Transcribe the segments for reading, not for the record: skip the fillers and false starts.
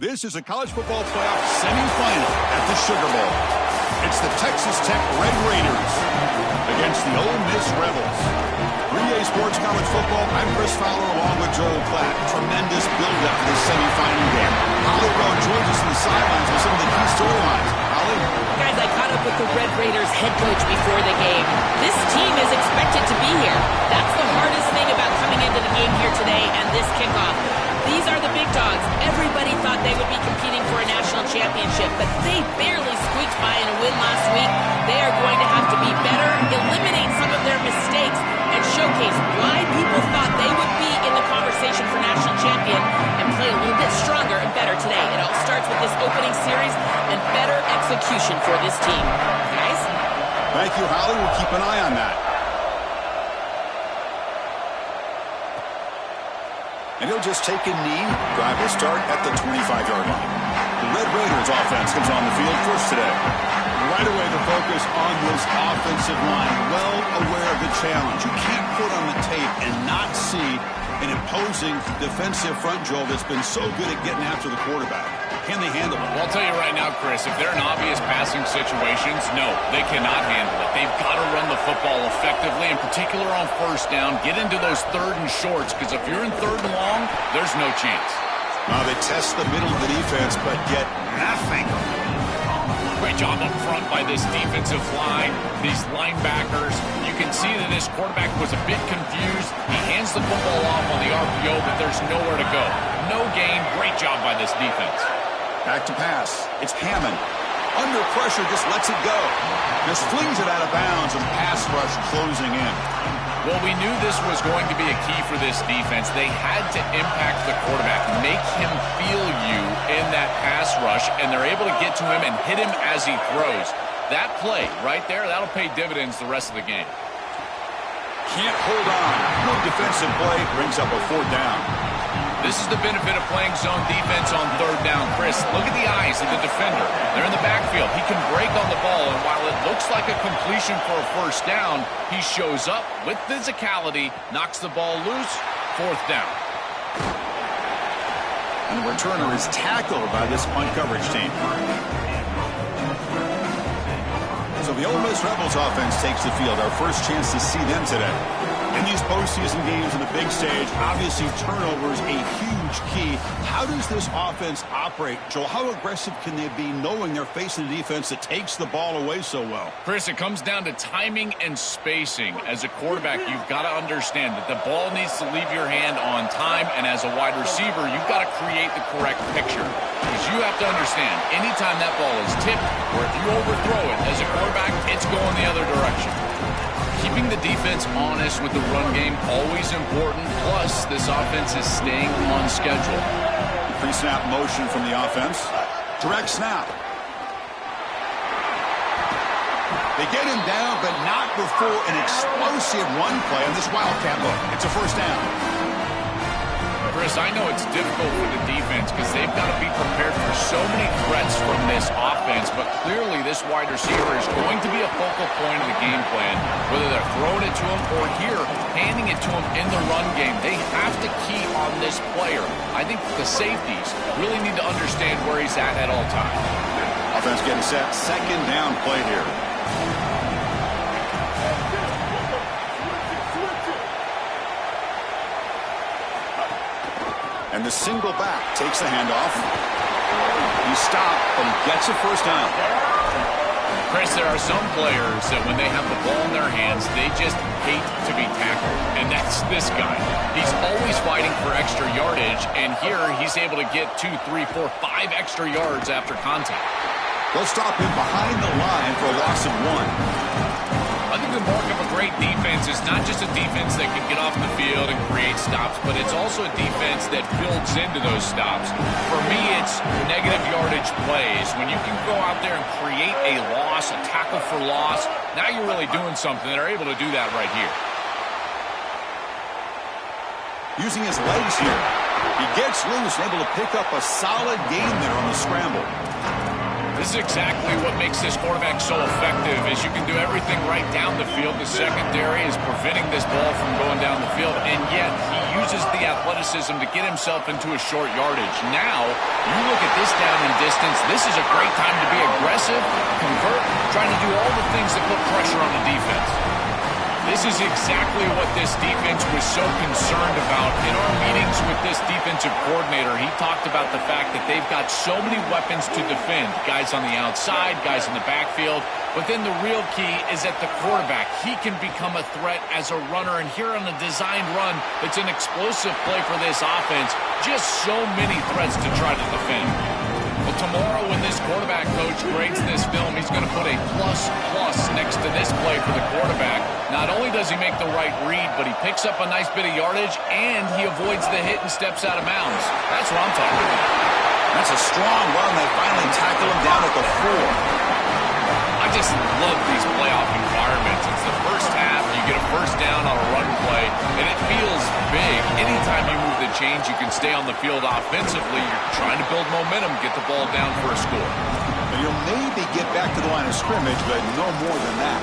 This is a college football playoff semifinal at the Sugar Bowl. It's the Texas Tech Red Raiders against the Ole Miss Rebels. 3A Sports College Football, I'm Chris Fowler along with Joel Klatt. Tremendous build-up to this semifinal game. Holly Rowe joins us on the sidelines with some of the key storylines. Holly? Guys, I caught up with the Red Raiders head coach before the game. This team is expected to be here. That's the hardest thing about coming into the game here today and this kickoff. These are the big dogs. Everybody thought they would be competing for a national championship, but they barely squeaked by in a win last week. They are going to have to be better, eliminate some of their mistakes, and showcase why people thought they would be in the conversation for national champion and play a little bit stronger and better today. It all starts with this opening series and better execution for this team. Guys? Thank you, Holly. We'll keep an eye on that. And he'll just take a knee. Drive will start at the 25-yard line. The Red Raiders offense comes on the field first today. Right away, the focus on this offensive line. Well aware of the challenge. You can't put on the tape and not see an imposing defensive front, Joel, that's been so good at getting after the quarterback. Can they handle it? Well, I'll tell you right now, Chris, if they're in obvious passing situations, no, they cannot handle it. They've got to run the football effectively, in particular on first down. Get into those third and shorts, because if you're in third and long, there's no chance. They test the middle of the defense, but get nothing. Great job up front by this defensive line, these linebackers. You can see that this quarterback was a bit confused. He hands the football off on the RPO, but there's nowhere to go. No gain. Great job by this defense. Back to pass. It's Hammond. Under pressure, just lets it go. Just flings it out of bounds, and pass rush closing in. Well, we knew this was going to be a key for this defense. They had to impact the quarterback, make him feel you in that pass rush, and they're able to get to him and hit him as he throws. That play right there, that'll pay dividends the rest of the game. Can't hold on. Good defensive play brings up a fourth down. This is the benefit of playing zone defense on third down. Chris, look at the eyes of the defender. They're in the backfield. He can break on the ball, and while it looks like a completion for a first down, he shows up with physicality, knocks the ball loose, fourth down. And the returner is tackled by this punt coverage team. So the Ole Miss Rebels offense takes the field. Our first chance to see them today. In these postseason games on the big stage, obviously turnovers a huge key. How does this offense operate, Joel? How aggressive can they be knowing they're facing a defense that takes the ball away so well? Chris, it comes down to timing and spacing. As a quarterback, you've got to understand that the ball needs to leave your hand on time, and as a wide receiver, you've got to create the correct picture. Because you have to understand, anytime that ball is tipped, or if you overthrow it as a quarterback, it's going the other direction. Keeping the defense honest with the run game, always important. Plus, this offense is staying on schedule. Pre-snap motion from the offense. Direct snap. They get him down, but not before an explosive run play on this Wildcat look. It's a first down. Chris, I know it's difficult for the defense because they've got to be prepared for so many threats from this offense, but clearly this wide receiver is going to be a focal point of the game plan, whether they're throwing it to him or here, handing it to him in the run game. They have to key on this player. I think the safeties really need to understand where he's at all times. Offense getting set. Second down play here. And the single back takes the handoff. He stopped, but he gets a first down. Chris, there are some players that when they have the ball in their hands, they just hate to be tackled. And that's this guy. He's always fighting for extra yardage, and here he's able to get 2, 3, 4, 5 extra yards after contact. They'll stop him behind the line for a loss of 1. I think the mark of a great defense is not just a defense that can get off the field and create stops, but it's also a defense that builds into those stops. For me, it's negative yardage plays. When you can go out there and create a loss, a tackle for loss, now you're really doing something. They're able to do that right here. Using his legs here. He gets loose, able to pick up a solid gain there on the scramble. This is exactly what makes this quarterback so effective, is you can do everything right down the field. The secondary is preventing this ball from going down the field, and yet he uses the athleticism to get himself into a short yardage. Now, you look at this down and distance, this is a great time to be aggressive, convert, trying to do all the things that put pressure on the defense. This is exactly what this defense was so concerned about. In our meetings with this defensive coordinator, he talked about the fact that they've got so many weapons to defend. Guys on the outside, guys in the backfield. But then the real key is at the quarterback. He can become a threat as a runner. And here on a designed run, it's an explosive play for this offense. Just so many threats to try to defend. Well, tomorrow when this quarterback coach grades this film, he's going to put a plus next to this play for the quarterback. Not only does he make the right read, but he picks up a nice bit of yardage, and he avoids the hit and steps out of bounds. That's what I'm talking about. That's a strong run. They finally tackle him down at the 4. I just love these playoff environments. It's the first half, you get a first down on a run play, and it feels big. Anytime you move the chains, you can stay on the field offensively. You're trying to build momentum, get the ball down for a score. And you'll maybe get back to the line of scrimmage, but no more than that.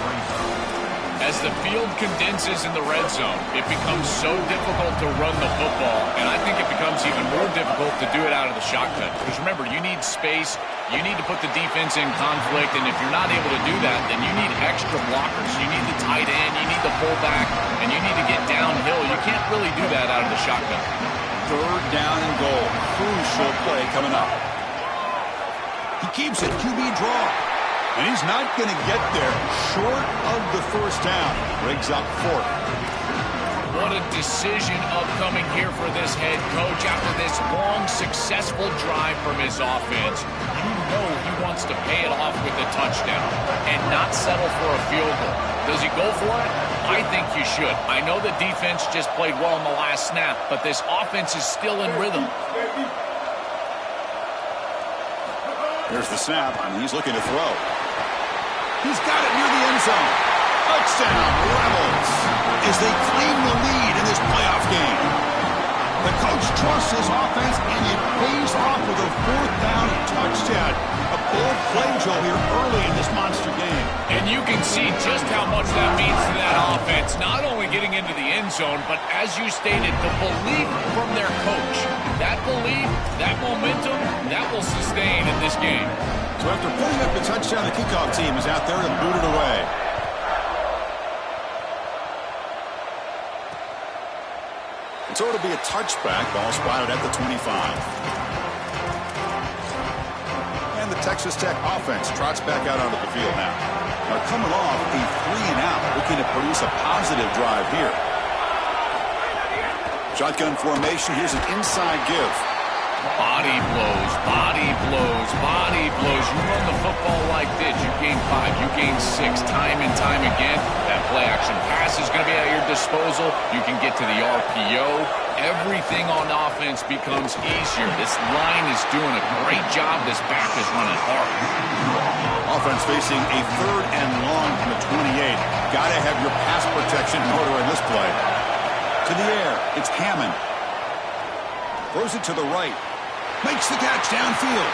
As the field condenses in the red zone, it becomes so difficult to run the football, and I think it becomes even more difficult to do it out of the shotgun. Because remember, you need space, you need to put the defense in conflict, and if you're not able to do that, then you need extra blockers. You need the tight end, you need the fullback, and you need to get downhill. You can't really do that out of the shotgun. 3rd down and goal. Crucial play coming up. He keeps it. QB draw. And he's not going to get there. Short of the first down. Brings up 4th. What a decision upcoming here for this head coach after this long, successful drive from his offense. You know he wants to pay it off with a touchdown and not settle for a field goal. Does he go for it? I think you should. I know the defense just played well in the last snap, but this offense is still in rhythm. Here's the snap, and he's looking to throw. He's got it near the end zone. Touchdown, Rebels, as they claim the lead in this playoff game. The coach trusts his offense, and it pays off with a 4th down touchdown. A bold play, Joe, here early in this monster game. And you can see just how much that means to that offense. Not only getting into the end zone, but as you stated, the belief from their coach. That belief, that momentum, that will sustain in this game. So after putting up the touchdown, the kickoff team is out there to boot it away. So it'll be a touchback. Ball spotted at the 25. And the Texas Tech offense trots back out onto the field now. Now coming off a 3-and-out, looking to produce a positive drive here. Shotgun formation. Here's an inside give. Body blows, body blows, body blows. You run the football like this, you gain 5, you gain 6, time and time again. That play-action pass is going to be at your disposal. You can get to the RPO. Everything on offense becomes easier. This line is doing a great job. This back is running hard. Offense facing a 3rd and long from the 28. Got to have your pass protection in order in this play. To the air, it's Hammond. Throws it to the right. Makes the catch downfield.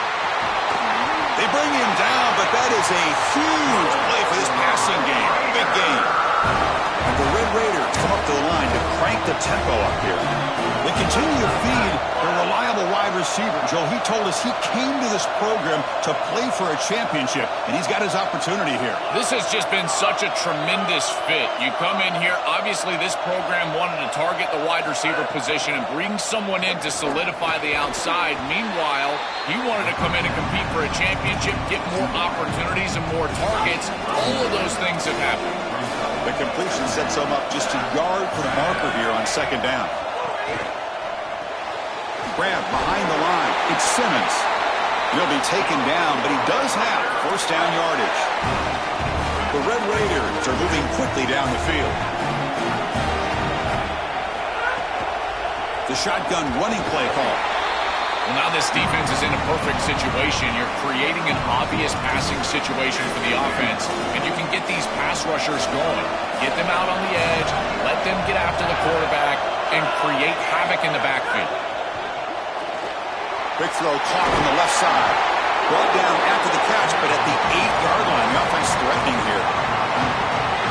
They bring him down, but that is a huge play for this passing game. Big game. And the Red Raiders come up to the line to crank the tempo up here. They continue to feed their reliable wide receiver. Joe, he told us he came to this program to play for a championship, and he's got his opportunity here. This has just been such a tremendous fit. You come in here, obviously this program wanted to target the wide receiver position and bring someone in to solidify the outside. Meanwhile, he wanted to come in and compete for a championship, get more opportunities and more targets. All of those things have happened. The completion sets him up just a yard for the marker here on 2nd down. Grab behind the line. It's Simmons. He'll be taken down, but he does have 1st down yardage. The Red Raiders are moving quickly down the field. The shotgun running play call. Well, now this defense is in a perfect situation. You're creating an obvious passing situation for the offense, and you can get these pass rushers going. Get them out on the edge, let them get after the quarterback, and create havoc in the backfield. Big throw caught on the left side. brought down after the catch, but at the 8-yard line. The offense threatening here.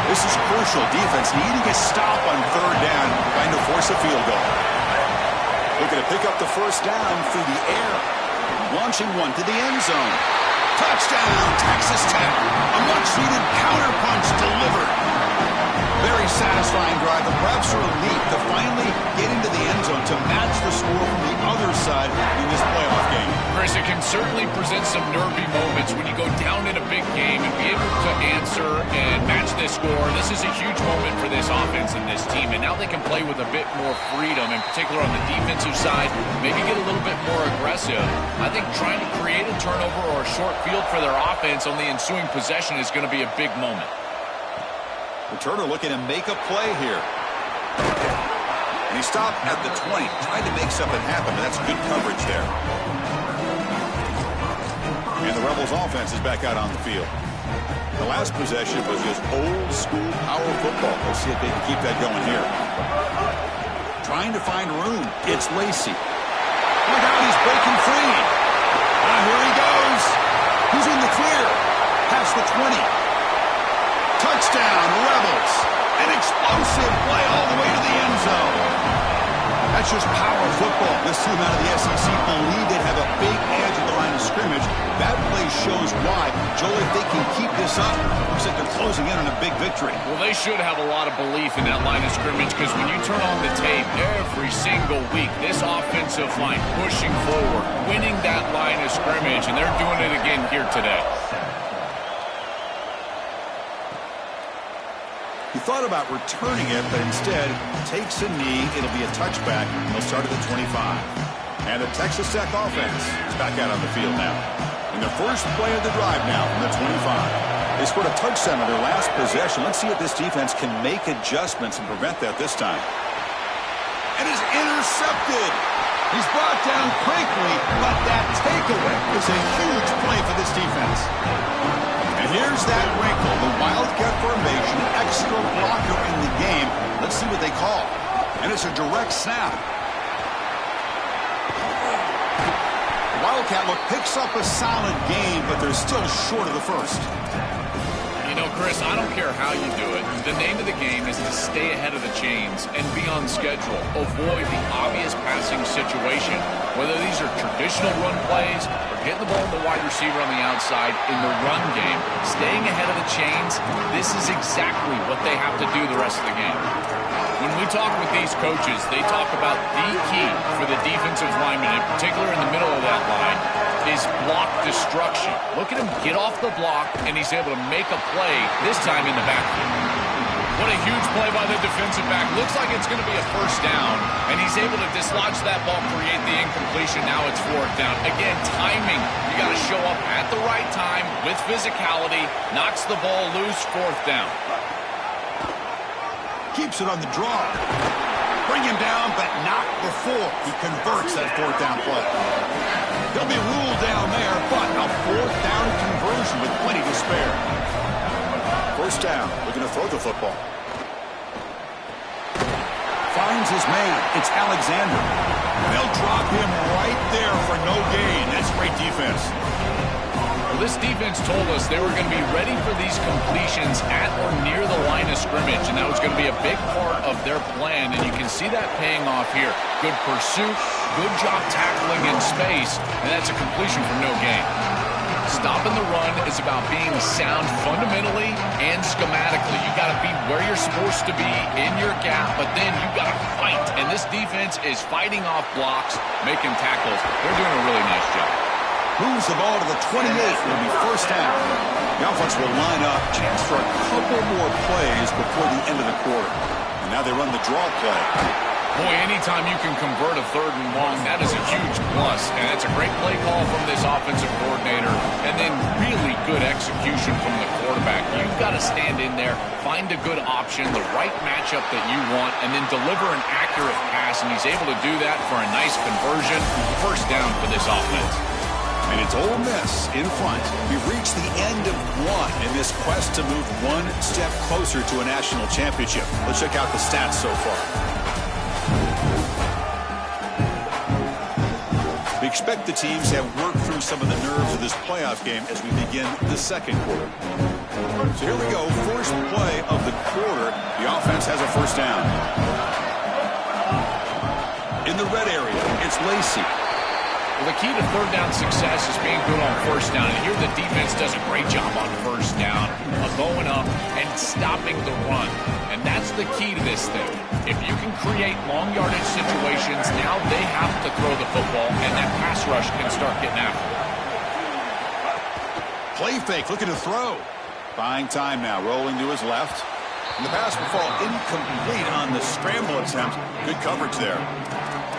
This is crucial. Defense needing a stop on third down, trying to force a field goal. Looking to pick up the first down through the air. Launching one to the end zone. Touchdown, Texas Tech. A much-needed counterpunch delivered. Very satisfying drive. The Braves are elite to finally get into the end zone to match the score from the other side in this playoff game. Chris, it can certainly present some nervy moments when you go down in a big game and be able to answer and match this score. This is a huge moment for this offense and this team, and now they can play with a bit more freedom, in particular on the defensive side, maybe get a little bit more aggressive. I think trying to create a turnover or a short field for their offense on the ensuing possession is going to be a big moment. Returner looking to make a play here. And he stopped at the 20, trying to make something happen, but that's good coverage there. And the Rebels offense is back out on the field. The last possession was just old school power football. Let's see if they can keep that going here. Trying to find room. It's Lacey. Look out, he's breaking free. Here he goes. He's in the clear. Past the 20. Touchdown, Rebels. An explosive play all the way to the end zone. That's just power football. This team out of the SEC believe they have a big edge at the line of scrimmage. That play shows why. Joel, if they can keep this up, looks like they're closing in on a big victory. Well, they should have a lot of belief in that line of scrimmage, because when you turn on the tape every single week, this offensive line pushing forward, winning that line of scrimmage, and they're doing it again here today. He thought about returning it, but instead takes a knee. It'll be a touchback, and they'll start at the 25. And the Texas Tech offense is back out on the field now. In the first play of the drive now from the 25. They scored a touchdown on their last possession. Let's see if this defense can make adjustments and prevent that this time. And is intercepted. He's brought down quickly, but that takeaway is a huge play for this defense. And here's that wrinkle, the Wildcat formation, extra blocker in the game. Let's see what they call. And it's a direct snap. The Wildcat look picks up a solid game, but they're still short of the first. You know, Chris, I don't care how you do it. The name of the game is to stay ahead of the chains and be on schedule. Avoid the obvious passing situation, whether these are traditional run plays or getting the ball to the wide receiver on the outside in the run game. Staying ahead of the chains, this is exactly what they have to do the rest of the game. When we talk with these coaches, they talk about the key for the defensive lineman, in particular in the middle of that line, is block destruction. Look at him get off the block, and he's able to make a play, this time in the backfield. What a huge play by the defensive back. Looks like it's going to be a first down, and he's able to dislodge that ball, create the incompletion. Now it's fourth down. Again, timing. You got to show up at the right time with physicality. Knocks the ball loose, fourth down. Keeps it on the draw. Bring him down, but not before he converts that fourth down play. He'll be ruled down there, but a fourth down conversion with plenty to spare. First down, looking to throw the football. Finds his man. It's Alexander. They'll drop him right there for no gain. That's great defense. Well, this defense told us they were going to be ready for these completions at or near the line of scrimmage, and that was going to be a big part of their plan, and you can see that paying off here. Good pursuit, good job tackling in space, and that's a completion for no gain. Stopping the run is about being sound fundamentally and schematically. You got to be where you're supposed to be in your gap, but then you got to fight, and this defense is fighting off blocks, making tackles. They're doing a really nice job. Moves the ball to the 28. It'll be first down. The offense will line up. Chance for a couple more plays before the end of the quarter. And now they run the draw play. Boy, anytime you can convert a third and long, that is a huge plus. And that's a great play call from this offensive coordinator. And then really good execution from the quarterback. You've got to stand in there, find a good option, the right matchup that you want, and then deliver an accurate pass. And he's able to do that for a nice conversion. First down for this offense. And it's Ole Miss in front. We've reached the end of one in this quest to move one step closer to a national championship. Let's check out the stats so far. We expect the teams have worked through some of the nerves of this playoff game as we begin the second quarter. So here we go, first play of the quarter. The offense has a first down. In the red area, it's Lacey. Well, the key to third down success is being good on first down. And here the defense does a great job on first down of going up and stopping the run. And that's the key to this thing. If you can create long yardage situations, now they have to throw the football, and that pass rush can start getting after it. Play fake, looking to throw. Buying time now, rolling to his left. And the pass will fall incomplete on the scramble attempt. Good coverage there.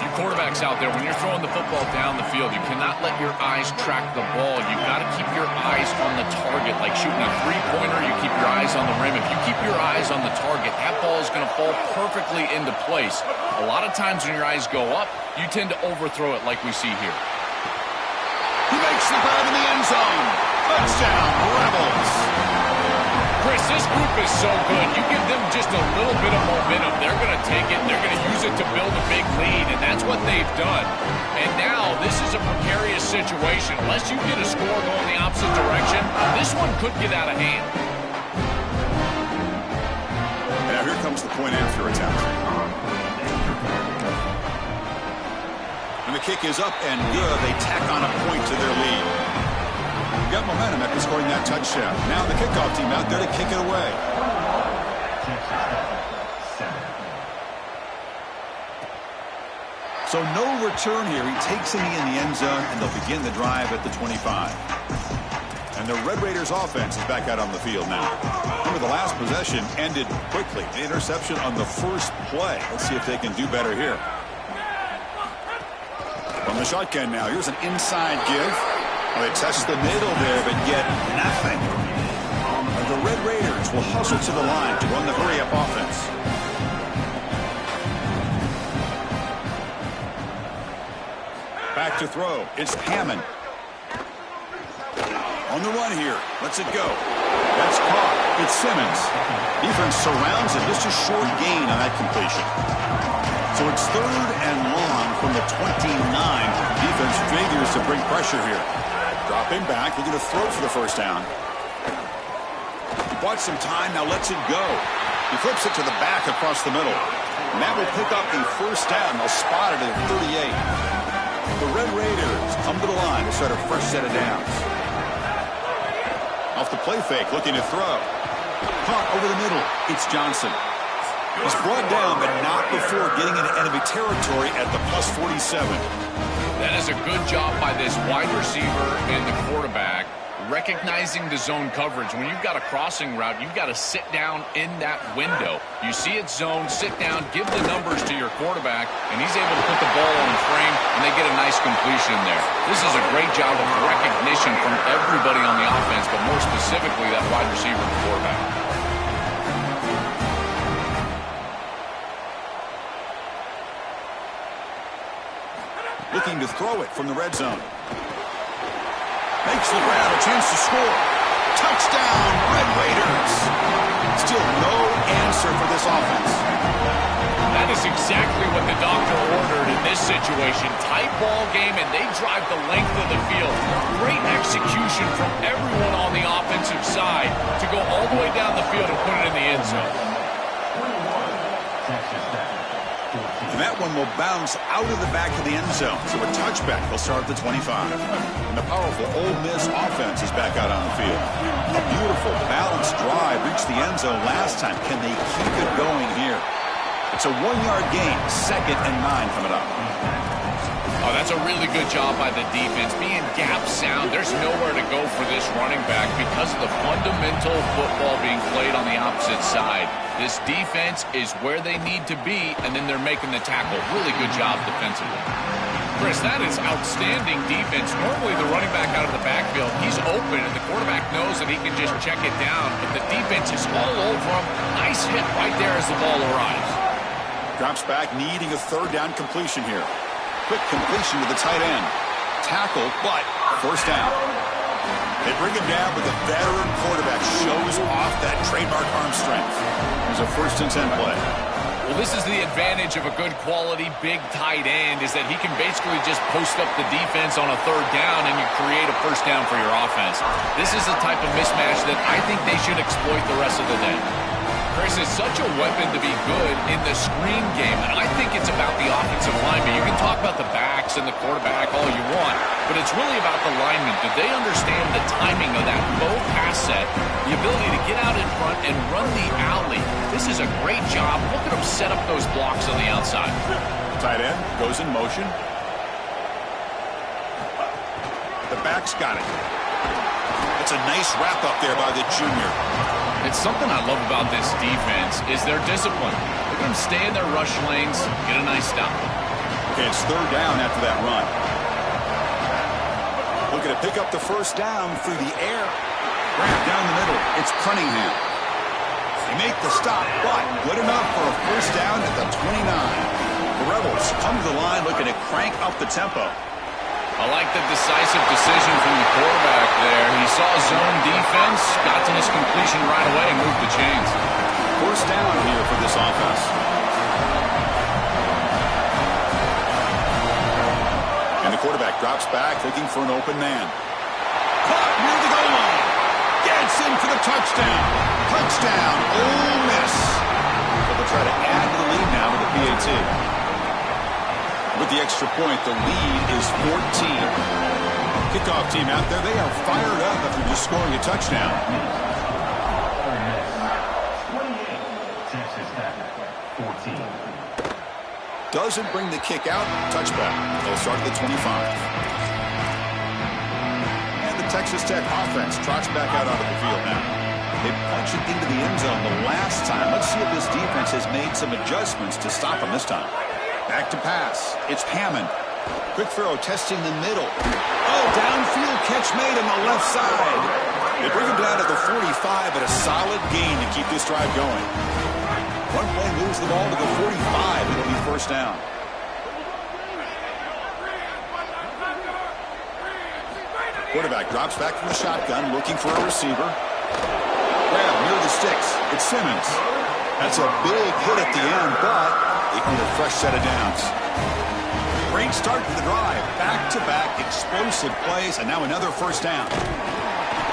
You quarterbacks out there, when you're throwing the football down the field, you cannot let your eyes track the ball. You've got to keep your eyes on the target. Like shooting a three-pointer, you keep your eyes on the rim. If you keep your eyes on the target, that ball is going to fall perfectly into place. A lot of times when your eyes go up, you tend to overthrow it like we see here. He makes the grab in the end zone. Touchdown, Rebels. Chris, this group is so good. You give them just a little bit of momentum, they're going to take it, they're going to use it to build a big lead, and that's what they've done. And now, this is a precarious situation. Unless you get a score going the opposite direction, this one could get out of hand. And now here comes the point after attempt. And the kick is up and good. They tack on a point to their lead. Got momentum after scoring that touchdown. Now the kickoff team out there to kick it away. So no return here. He takes it in the end zone, and they'll begin the drive at the 25. And the Red Raiders offense is back out on the field now. Remember, the last possession ended quickly. The interception on the first play. Let's see if they can do better here. From the shotgun now, here's an inside give. Well, they test the middle there, but get nothing. And the Red Raiders will hustle to the line to run the hurry-up offense. Back to throw. It's Hammond. On the run here. Lets it go. That's caught. It's Simmons. Defense surrounds him. Just a short gain on that completion. So it's third and long from the 29. Defense figures to bring pressure here. Drop him back. They're going to throw for the first down. He bought some time. Now lets it go. He flips it to the back across the middle. And that will pick up a first down. They'll spot it at 38. The Red Raiders come to the line to start a fresh set of downs. Off the play fake, looking to throw. Caught over the middle. It's Johnson. He's brought down, but not before getting into enemy territory at the plus 47. That is a good job by this wide receiver and the quarterback recognizing the zone coverage. When you've got a crossing route, you've got to sit down in that window. You see it zone, sit down, give the numbers to your quarterback, and he's able to put the ball on the frame, and they get a nice completion there. This is a great job of recognition from everybody on the offense, but more specifically that wide receiver and quarterback. Looking to throw it from the red zone. Makes the grab, a chance to score. Touchdown, Red Raiders. Still no answer for this offense. That is exactly what the doctor ordered in this situation. Tight ball game, and they drive the length of the field. Great execution from everyone on the offensive side to go all the way down the field and put it in the end zone. And that one will bounce out of the back of the end zone. So a touchback will start at the 25. And the powerful Ole Miss offense is back out on the field. A beautiful, balanced drive reached the end zone last time. Can they keep it going here? It's a 1-yard gain, 2nd and 9 coming up. Oh, that's a really good job by the defense. Being gap sound, there's nowhere to go for this running back because of the fundamental football being played on the opposite side. This defense is where they need to be, and then they're making the tackle. Really good job defensively. Chris, that is outstanding defense. Normally the running back out of the backfield, he's open, and the quarterback knows that he can just check it down, but the defense is all over him. Nice hit right there as the ball arrives. Drops back, needing a third down completion here. Quick completion to the tight end. Tackle, but first down. They bring him down, but the veteran quarterback shows off that trademark arm strength. Here's a 1st and 10 play. Well, this is the advantage of a good quality big tight end, is that he can basically just post up the defense on a third down and you create a first down for your offense. This is the type of mismatch that I think they should exploit the rest of the day. Chris, is such a weapon to be good in the screen game, and I think it's about the offensive lineman. You can talk about the backs and the quarterback all you want, but it's really about the linemen. Do they understand the timing of that bow pass set, the ability to get out in front and run the alley? This is a great job. Look at them set up those blocks on the outside. Tight end goes in motion. The back's got it. It's a nice wrap up there by the junior. It's something I love about this defense is their discipline. Look at them stay in their rush lanes, get a nice stop. Okay, it's third down after that run. Looking to pick up the first down through the air. Grab down the middle. It's Cunningham. They make the stop, but good enough for a first down at the 29. The Rebels come to the line looking to crank up the tempo. I like the decisive decision from the quarterback there. He saw zone defense, got to his completion right away, and moved the chains. First down here for this offense. And the quarterback drops back, looking for an open man. Caught near the goal line. Gets in for the touchdown. Touchdown, Ole Miss. So they'll try to add to the lead now with the PAT. With the extra point, the lead is 14. Kickoff team out there, they are fired up after just scoring a touchdown. Doesn't bring the kick out. Touchback. They'll start at the 25. And the Texas Tech offense trots back out onto the field now. They punch it into the end zone the last time. Let's see if this defense has made some adjustments to stop them this time. Back to pass. It's Hammond. Quick throw testing the middle. Oh, downfield catch made on the left side. They bring him down to the 45, but a solid gain to keep this drive going. One play moves the ball to the 45. It'll be first down. Quarterback drops back from the shotgun, looking for a receiver. Grab near the sticks. It's Simmons. That's a big hit at the end, but they need a fresh set of downs. Great start to the drive. Back-to-back explosive plays, and now another first down.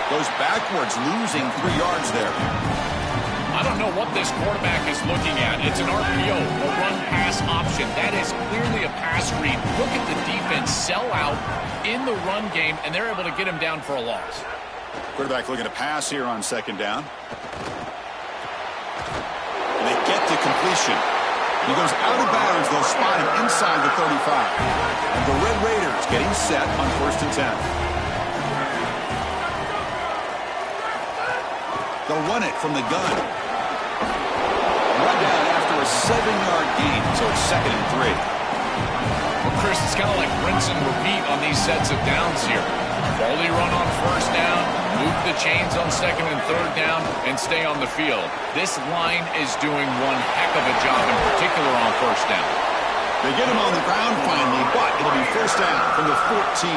Goes backwards, losing 3 yards there. I don't know what this quarterback is looking at. It's an RPO, a run-pass option. That is clearly a pass read. Look at the defense sell out in the run game, and they're able to get him down for a loss. Quarterback looking to pass here on second down. And they get the completion. He goes out of bounds. They'll spot him inside the 35. And the Red Raiders getting set on 1st and 10. They'll run it from the gun. Run down after a 7-yard gain, so it's 2nd and 3. Well, Chris, it's kind of like rinse and repeat on these sets of downs here. Quality run on first down, move the chains on 2nd and 3rd down, and stay on the field. This line is doing one heck of a job, in particular on first down. They get him on the ground finally, but it'll be first down from the 14.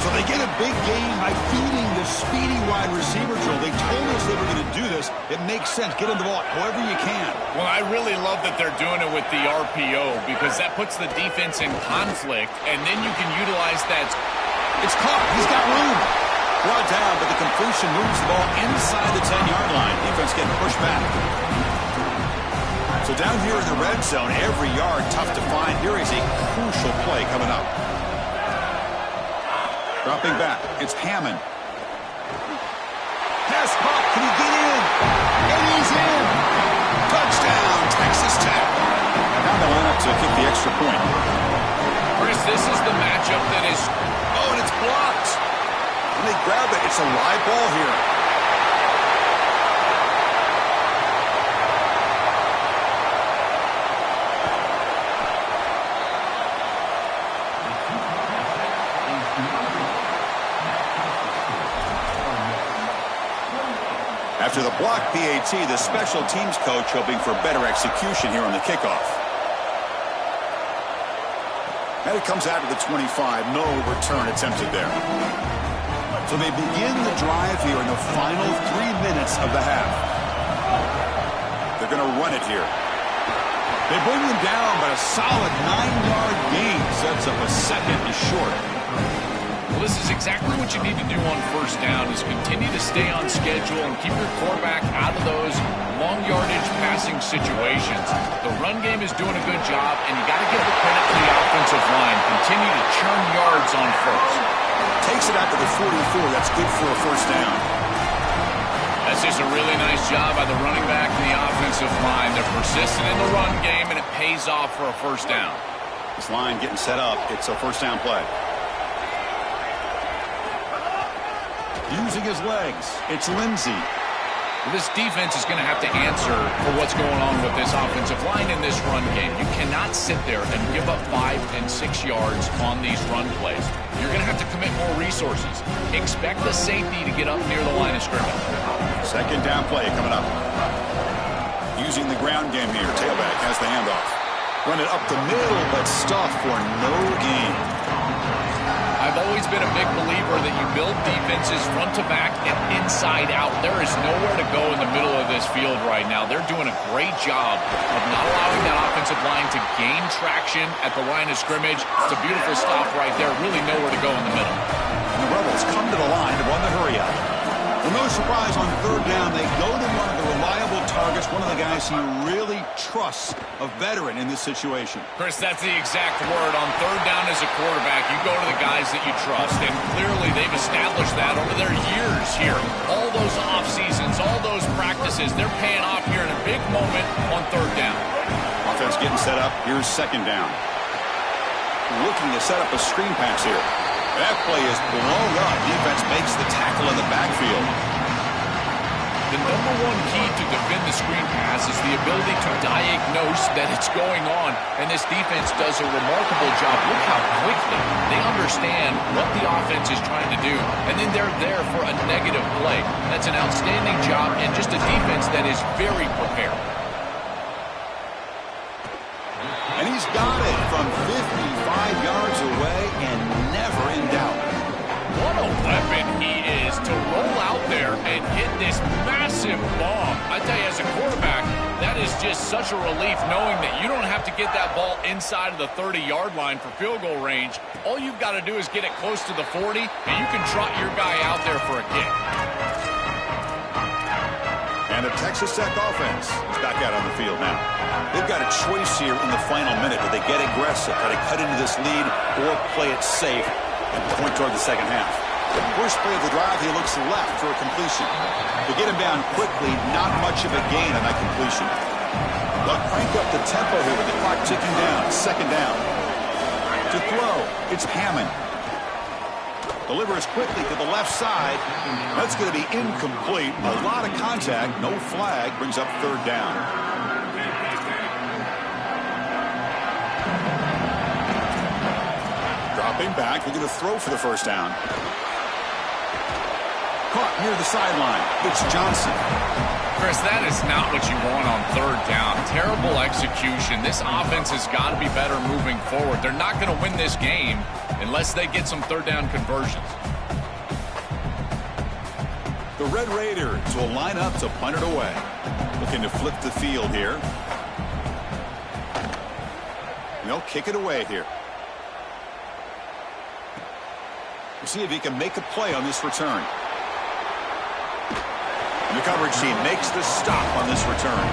So they get a big gain by feeding the speedy wide receiver drill. They told us they were going to do this. It makes sense. Get him the ball however you can. Well, I really love that they're doing it with the RPO because that puts the defense in conflict, and then you can utilize that. It's caught. He's got room. Brought down, but the completion moves the ball inside the 10-yard line. Defense getting pushed back. So down here in the red zone, every yard tough to find. Here is a crucial play coming up. Dropping back, it's Hammond. Pass caught, can he get in? And he's in! Touchdown, Texas Tech. Now they line up to kick the extra point. Chris, this is the matchup that is... Oh, and it's blocked. When they grab it, it's a live ball here. After the block PAT, the special teams coach hoping for better execution here on the kickoff. And it comes out to the 25. No return attempted there. So they begin the drive here in the final 3 minutes of the half. They're going to run it here. They bring them down, but a solid 9-yard gain sets up a second and short. Well, this is exactly what you need to do on first down, is continue to stay on schedule and keep your quarterback out of those long yardage passing situations. The run game is doing a good job, and you got to give the credit to the offensive line. Continue to churn yards on first. Takes it out to the 44. That's good for a first down. That's just a really nice job by the running back and the offensive line. They're persistent in the run game, and it pays off for a first down. This line getting set up. It's a first down play. Using his legs, it's Lindsey. This defense is going to have to answer for what's going on with this offensive line in this run game. You cannot sit there and give up 5 and 6 yards on these run plays. You're going to have to commit more resources. Expect the safety to get up near the line of scrimmage. Second down play coming up. Using the ground game here. Tailback has the handoff. Run it up the middle, but stuffed for no gain. I've always been a big believer that you build defenses front to back and inside out. There is nowhere to go in the middle of this field right now. They're doing a great job of not allowing that offensive line to gain traction at the line of scrimmage. It's a beautiful stop right there. Really nowhere to go in the middle. And the Rebels come to the line to run the hurry up. Well, no surprise on third down. They go to one of the reliable targets, one of the guys he really trusts, a veteran in this situation. Chris, that's the exact word. On third down as a quarterback, you go to the guys that you trust, and clearly they've established that over their years here. All those off seasons, all those practices, they're paying off here in a big moment on third down. Offense getting set up. Here's second down. Looking to set up a screen pass here. That play is blown up. Defense makes the tackle in the backfield. The number one key to defend the screen pass is the ability to diagnose that it's going on, and this defense does a remarkable job. Look how quickly they understand what the offense is trying to do, and then they're there for a negative play. That's an outstanding job, and just a defense that is very prepared. And he's got it from 55 yards away and never in doubt. What a weapon he is to roll out there and hit this massive bomb. I tell you, as a quarterback, that is just such a relief knowing that you don't have to get that ball inside of the 30-yard line for field goal range. All you've got to do is get it close to the 40, and you can trot your guy out there for a kick. And the Texas Tech offense is back out on the field now. They've got a choice here in the final minute. Do they get aggressive, try to cut into this lead, or play it safe and point toward the second half? First play of the drive, he looks left for a completion. To get him down quickly, not much of a gain on that completion. They'll crank up the tempo here with the clock ticking down. Second down. To throw, it's Hammond. Delivers quickly to the left side. That's going to be incomplete. A lot of contact. No flag. Brings up third down. Dropping back. They're going to throw for the first down. Caught near the sideline. It's Johnson. Chris, that is not what you want on third down. Terrible execution. This offense has got to be better moving forward. They're not going to win this game unless they get some third down conversions. The Red Raiders will line up to punt it away. Looking to flip the field here. They'll kick it away here. We'll see if he can make a play on this return. And the coverage team makes the stop on this return.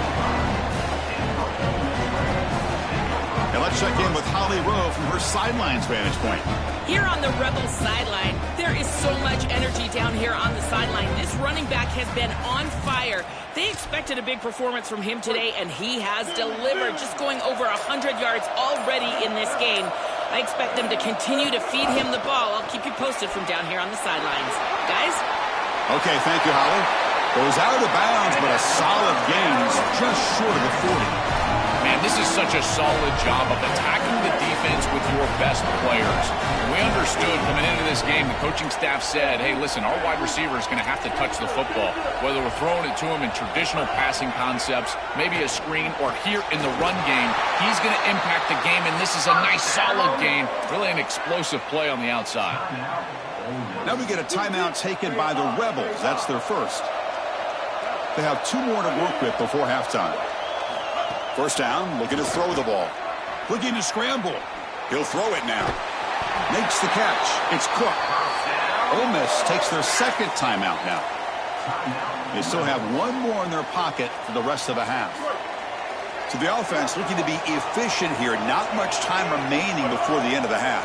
And let's check in with Holly Rowe from her sidelines vantage point. Here on the Rebels sideline, there is so much energy down here on the sideline. This running back has been on fire. They expected a big performance from him today, and he has delivered, just going over 100 yards already in this game. I expect them to continue to feed him the ball. I'll keep you posted from down here on the sidelines. Guys? Okay, thank you, Holly. Goes out of bounds, but a solid gain. He's just short of the 40. Man, this is such a solid job of attacking the defense with your best players. We understood coming into this game, the coaching staff said, hey, listen, our wide receiver is going to have to touch the football. Whether we're throwing it to him in traditional passing concepts, maybe a screen, or here in the run game, he's going to impact the game, and this is a nice, solid game. Really an explosive play on the outside. Now we get a timeout taken by the Rebels. That's their first. They have 2 more to work with before halftime. First down, looking to throw the ball. Looking to scramble. He'll throw it now. Makes the catch. It's Cook. Ole Miss takes their second timeout now. They still have one more in their pocket for the rest of the half. So the offense looking to be efficient here. Not much time remaining before the end of the half.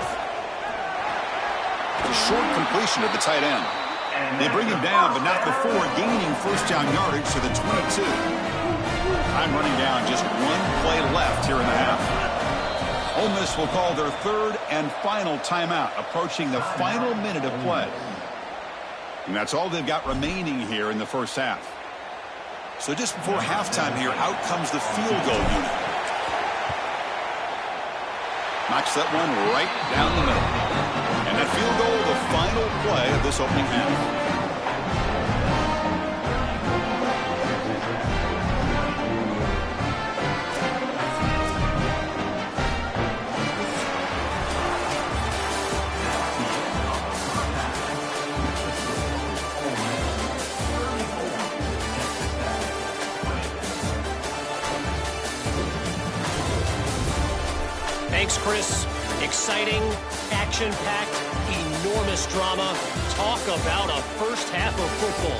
A short completion of the tight end. They bring him down, but not before gaining first down yardage to the 22. Time running down, just one play left here in the half. Ole Miss will call their third and final timeout, approaching the final minute of play. And that's all they've got remaining here in the first half. So just before halftime here, out comes the field goal unit. Knocks that one right down the middle. And that field goal, the final play of this opening half. Thanks, Chris. Exciting, action-packed, enormous drama. Talk about a first half of football.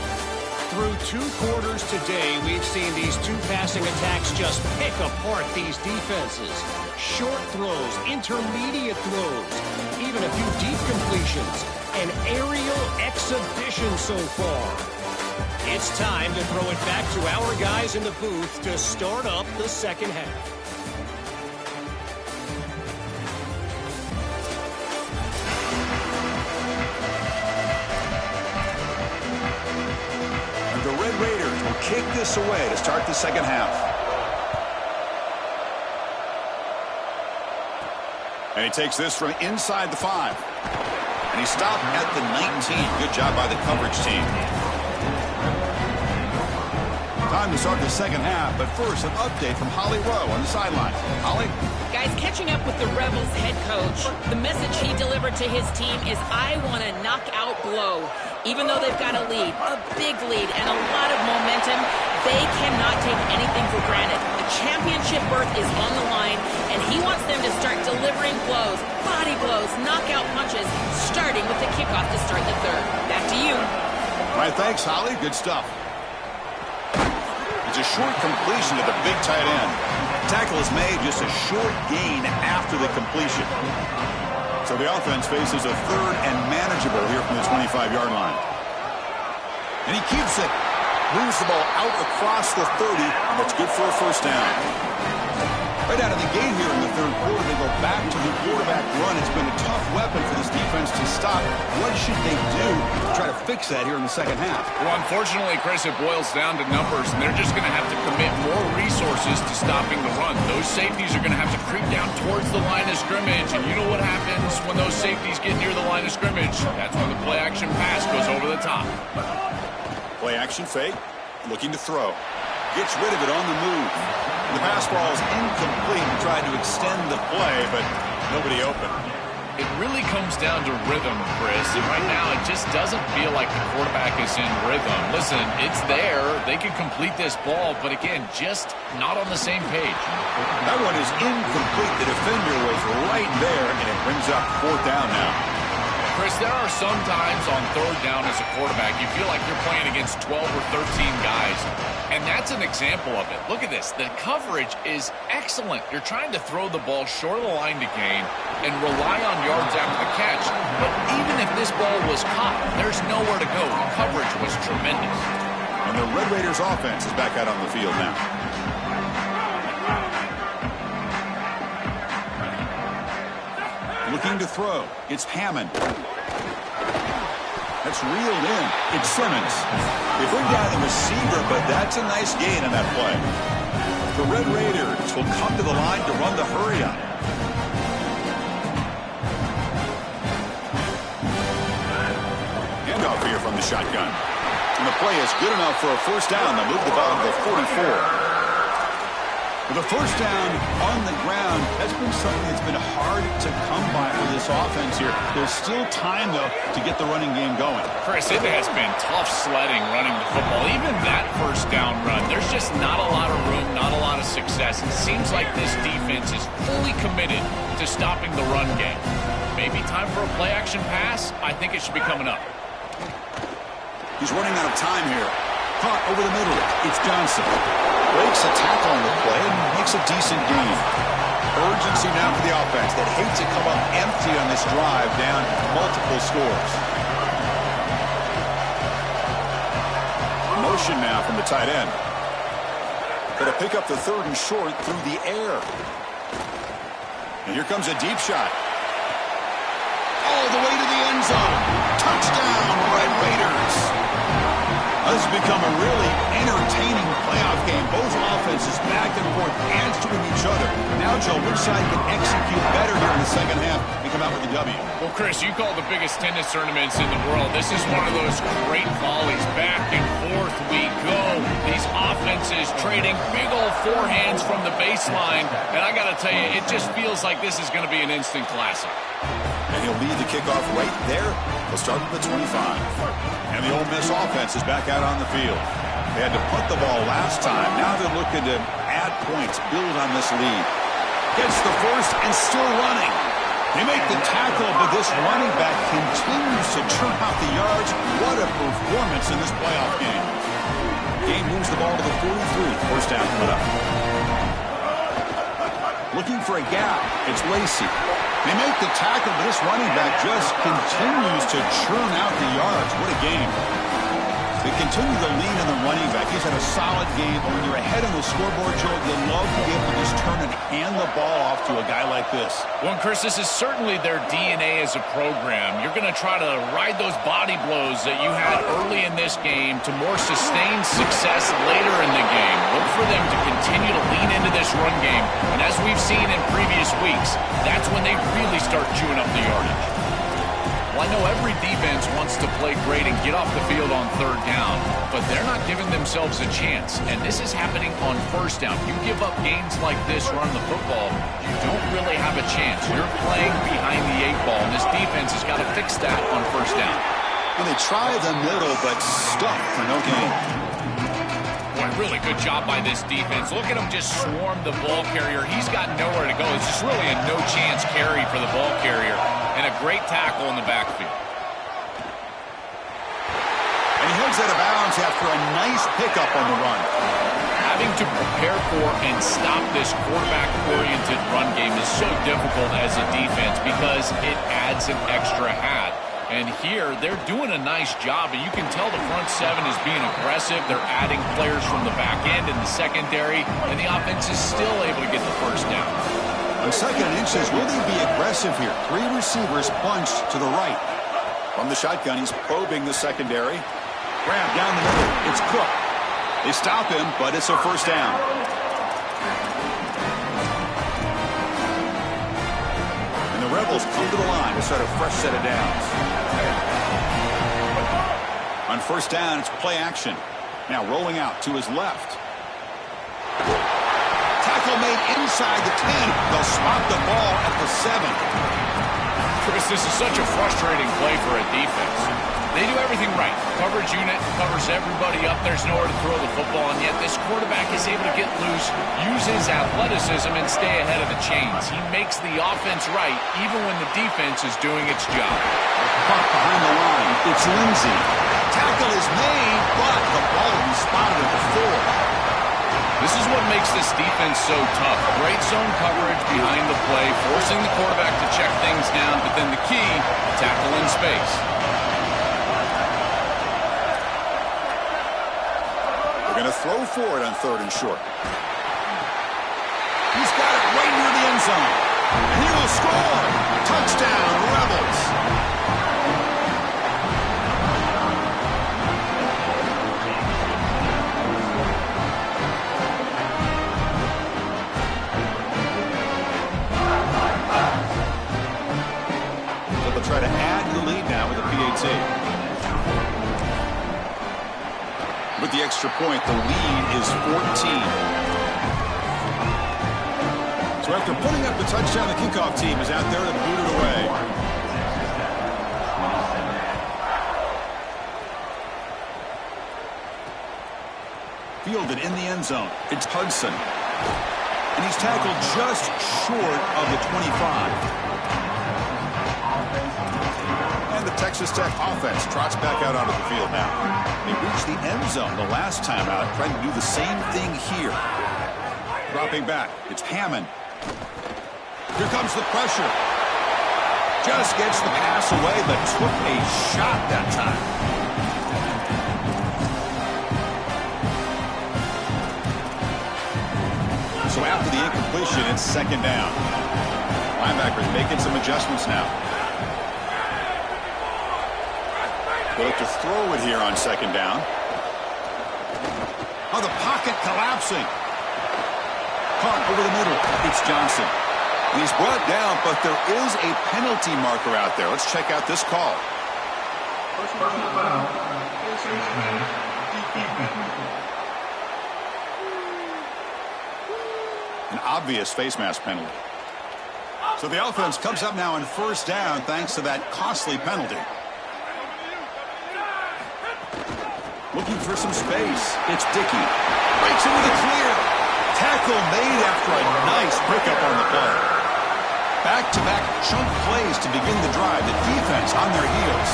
Through 2 quarters today, we've seen these 2 passing attacks just pick apart these defenses. Short throws, intermediate throws, even a few deep completions. An aerial exhibition so far. It's time to throw it back to our guys in the booth to start up the second half. The Red Raiders will kick this away to start the second half. And he takes this from inside the 5. And he stopped at the 19. Good job by the coverage team. Time to start the second half, but first an update from Holly Rowe on the sideline. Holly? Guys, catching up with the Rebels head coach, the message he delivered to his team is, I want to knock out blow. Even though they've got a lead, a big lead, and a lot of momentum, they cannot take anything for granted. A championship berth is on the line, and he wants them to start delivering blows, body blows, knockout punches, starting with the kickoff to start the third. Back to you. All right, thanks, Holly. Good stuff. It's a short completion to the big tight end. Tackle is made, just a short gain after the completion. So the offense faces a third and manageable here from the 25-yard line. And he keeps it. Moves the ball out across the 30, and that's good for a first down. Right out of the gate here in the third quarter, they go back to the quarterback run. It's been a tough weapon for this defense to stop. What should they do to try to fix that here in the second half? Well, unfortunately, Chris, it boils down to numbers, and they're just going to have to commit more resources to stopping the run. Those safeties are going to have to creep down towards the line of scrimmage, and you know what happens when those safeties get near the line of scrimmage. That's when the play-action pass goes over the top. Play-action fake, looking to throw. Gets rid of it on the move. The pass ball is incomplete. Tried to extend the play, but nobody open. It really comes down to rhythm, Chris. And right now, it just doesn't feel like the quarterback is in rhythm. Listen, it's there. They can complete this ball, but again, just not on the same page. That one is incomplete. The defender was right there, and it brings up fourth down now. Chris, there are some times on third down as a quarterback, you feel like you're playing against 12 or 13 guys. And that's an example of it. Look at this. The coverage is excellent. You're trying to throw the ball short of the line to gain and rely on yards after the catch. But even if this ball was caught, there's nowhere to go. The coverage was tremendous. And the Red Raiders offense is back out on the field now. Looking to throw. It's Hammond. That's reeled in. It's Simmons. They bring down the receiver, but that's a nice gain on that play. The Red Raiders will come to the line to run the hurry up. Handoff here from the shotgun. And the play is good enough for a first down. They move the ball to the 44. The first down on the ground has been something that's been hard to come by for this offense here. There's still time, though, to get the running game going. Chris, it has been tough sledding running the football. Even that first down run, there's just not a lot of room, not a lot of success. It seems like this defense is fully committed to stopping the run game. Maybe time for a play-action pass? I think it should be coming up. He's running out of time here. Caught over the middle. It's Johnson. Breaks a tackle on the play and makes a decent gain. Urgency now for the offense that hate to come up empty on this drive down multiple scores. Motion now from the tight end. Going to pick up the 3rd and short through the air. And here comes a deep shot. All the way to the end zone. Touchdown, Red Raiders. This has become a really entertaining playoff game. Both offenses back and forth answering each other. Now, Joe, which side can execute better here in the second half and come out with the W? Well, Chris, you call the biggest tennis tournaments in the world. This is one of those great volleys. Back and forth we go. These offenses trading big old forehands from the baseline. And I got to tell you, it just feels like this is going to be an instant classic. And he'll lead the kickoff right there. He'll start at the 25. And the Ole Miss offense is back out on the field. They had to punt the ball last time. Now they're looking to add points, build on this lead. Gets the first and still running. They make the tackle, but this running back continues to churn out the yards. What a performance in this playoff game. Game moves the ball to the 43. First down coming up. Looking for a gap. It's Lacey. They make the tackle, but this running back just continues to churn out the yards. What a game. They continue to lean on the running back. He's had a solid game, but when you're ahead on the scoreboard, Joe, you love to be able to just turn and hand the ball off to a guy like this. Well, Chris, this is certainly their DNA as a program. You're going to try to ride those body blows that you had early in this game to more sustained success later in the game. Look for them to continue to lean into this run game. And as we've seen in previous weeks, that's when they really start chewing up the yardage. Well, I know every defense wants to play great and get off the field on 3rd down, but they're not giving themselves a chance, and this is happening on 1st down. You give up gains like this running the football, you don't really have a chance. You're playing behind the 8 ball, and this defense has got to fix that on 1st down. And they try the middle, but stuck for no gain. Boy, really good job by this defense. Look at him just swarm the ball carrier. He's got nowhere to go. It's just really a no-chance carry for the ball carrier. And a great tackle in the backfield. And he heads out of bounds after a nice pickup on the run. Having to prepare for and stop this quarterback-oriented run game is so difficult as a defense because it adds an extra hat. And here, they're doing a nice job, and you can tell the front 7 is being aggressive. They're adding players from the back end and the secondary, and the offense is still able to get the first down. On 2nd and inches, will they be aggressive here? 3 receivers bunched to the right. From the shotgun, he's probing the secondary. Grab down the middle. It's Cook. They stop him, but it's a first down. And the Rebels come to the line to start a fresh set of downs. On 1st down, it's play action. Now rolling out to his left. Tackle made inside the 10. They'll spot the ball at the 7. Chris, this is such a frustrating play for a defense. They do everything right. Coverage unit covers everybody up. There's nowhere to throw the football, and yet this quarterback is able to get loose, use his athleticism, and stay ahead of the chains. He makes the offense right, even when the defense is doing its job. Caught behind the line. It's Lindsey. Tackle is made, but the ball will be spotted at the 4. This is what makes this defense so tough. Great zone coverage behind the play, forcing the quarterback to check things down, but then the key, tackle in space. They're going to throw for it on 3rd and short. He's got it right near the end zone. And he will score. Touchdown, Rebels. Try to add the lead now with a PAT. With the extra point, the lead is 14. So after putting up the touchdown, the kickoff team is out there to boot it away. Fielded in the end zone. It's Hudson. And he's tackled just short of the 25. And the Texas Tech offense trots back out onto the field now. They reached the end zone the last time out, trying to do the same thing here. Dropping back, it's Hammond. Here comes the pressure. Just gets the pass away, but took a shot that time. So after the incompletion, it's second down. Linebackers making some adjustments now. They'll look to throw it here on second down. Oh, the pocket collapsing. Caught over the middle. It's Johnson. And he's brought down, but there is a penalty marker out there. Let's check out this call. An obvious face mask penalty. So the offense comes up now on first down thanks to that costly penalty. Looking for some space. It's Dickey. Breaks into the clear. Tackle made after a nice pickup on the play. Back-to-back chunk plays to begin the drive. The defense on their heels.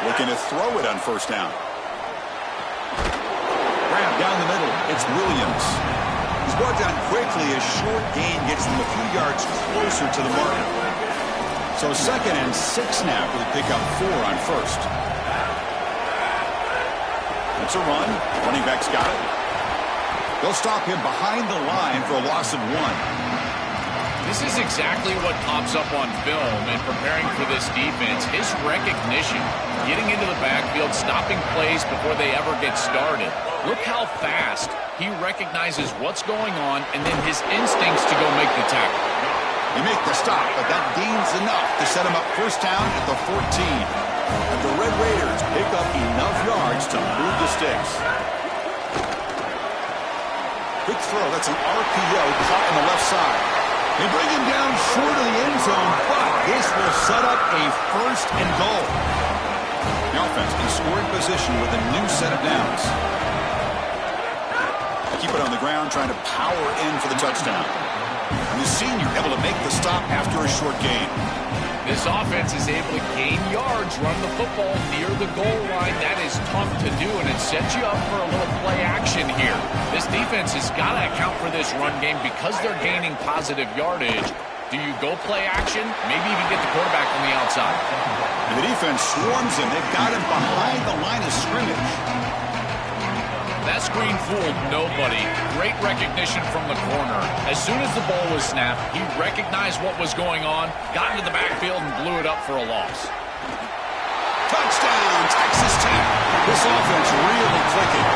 Looking to throw it on first down. Grab down the middle. It's Williams. He's brought down quickly. A short gain gets them a few yards closer to the mark. So 2nd and 6 now for the pickup 4 on first. It's a run. Running back's got it. They'll stop him behind the line for a loss of 1. This is exactly what pops up on film in preparing for this defense. His recognition, getting into the backfield, stopping plays before they ever get started. Look how fast he recognizes what's going on and then his instincts to go make the tackle. They make the stop, but that gains enough to set him up first down at the 14. And the Red Raiders pick up enough yards to move the sticks. Quick throw. That's an RPO caught on the left side. They bring him down short of the end zone, but this will set up a first and goal. The offense in scoring position with a new set of downs. Keep it on the ground, trying to power in for the touchdown. And the senior able to make the stop after a short gain. This offense is able to gain yards, run the football near the goal line. That is tough to do, and it sets you up for a little play action here. This defense has got to account for this run game because they're gaining positive yardage. Do you go play action? Maybe even get the quarterback on the outside. And the defense swarms him. They've got him behind the line of scrimmage. That screen fooled nobody. Great recognition from the corner. As soon as the ball was snapped, he recognized what was going on, got into the backfield, and blew it up for a loss. Touchdown, Texas Tech. This offense really clicking.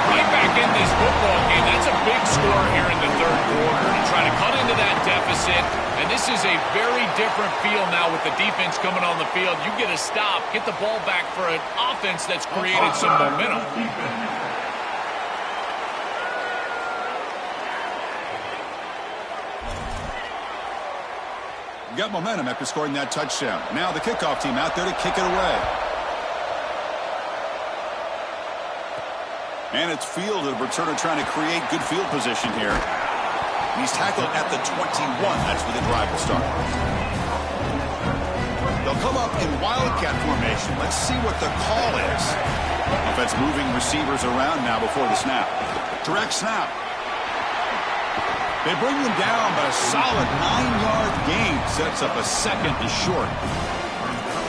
Right back in this football game. That's a big score here in the third quarter to try to cut into that deficit. And this is a very different feel now with the defense coming on the field. You get a stop, get the ball back for an offense that's created some momentum. Got momentum after scoring that touchdown. Now the kickoff team out there to kick it away. And it's fielded. Returner trying to create good field position here. And he's tackled at the 21. That's where the drive will start. They'll come up in wildcat formation. Let's see what the call is. Offense moving receivers around now before the snap. Direct snap. They bring them down, but a solid 9-yard gain sets up a second and short.